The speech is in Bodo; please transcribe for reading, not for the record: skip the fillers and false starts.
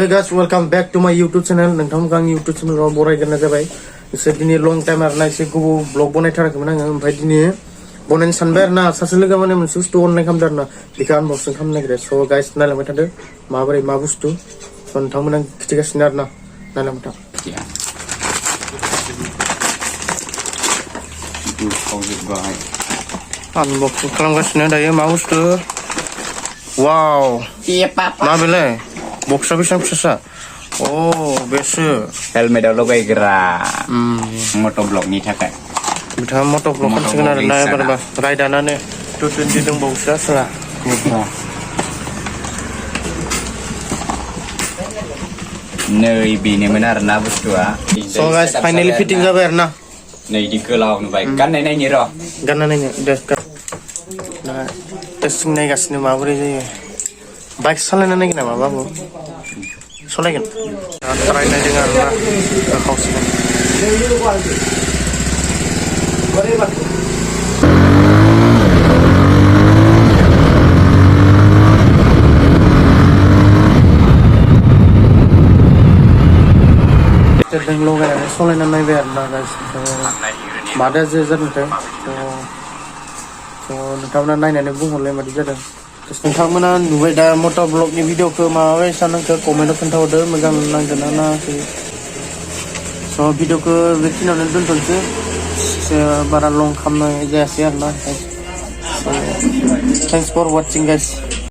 Hey guys, welcome back to my YouTube channel. नोंथांमोनखौ आं YouTube channel आव बरायग्रोनाय जाबाय। एसे दिनै लं टाइम आरोना एसे गोबाव ब्लग बनायथाराखैमोन आङो ओमफ्राय दिनै बनायनो सानबाय आरोना सासे लोगोआ माने मोनसे बुस्थु अनलाइन खालामदों आरोना बेखौ आनबक्सिं खालामनो नागिरो। स' गाइस नायलांबाय थादो माबोरै मा बुस्थु स' नोंथांमोना खिथिगासिनो आरोना नायलांबाय था। आनबक्सिं खालामगासिनो दायो मा बुस्थु वाव मा बेलाय बक्सआ बेसेबां फिसा अ बेसो हेलमेटाव लगायग्रा मट' ब्लगनि थाखाय बिथाङा मट' ब्लग खालामसिगोन आरो ना एबारबा रायदानानो 220 दंबावोसो आसोला नै बेनोमोन आरोना बुस्थुआ स' गाइस फाइनालि फिटिं जाबाय आरोना नै इदि गोलाव नुबाय गाननाय नायनि र' गानना नायनो दे दा टेस्टिं नायगासिनो माबोरै जायो बाइक सालायनो नायगोन नामा बाबु सालायगोन ट्राइ नायदों आरोना खावसिगोन जों लगायनानै सालायना नायबाय आरोना गाइस मादा जे जादोंथाय नोंथांमोना नायनानै बुंहरलाय मादि जादों नोंथांमोना नुबाय दा मट' ब्लगनि भिडिअखौ माबाबायदि सानखो कमेन्टआव खोन्थाहरदो मोजां नांदों ना नाङाखै स' भिडिअखौ बेखिनियावनो दोनथ'नोसै बारा लं खालामनाय जायासै आरोना थेंक्स फर वाचिं गाइस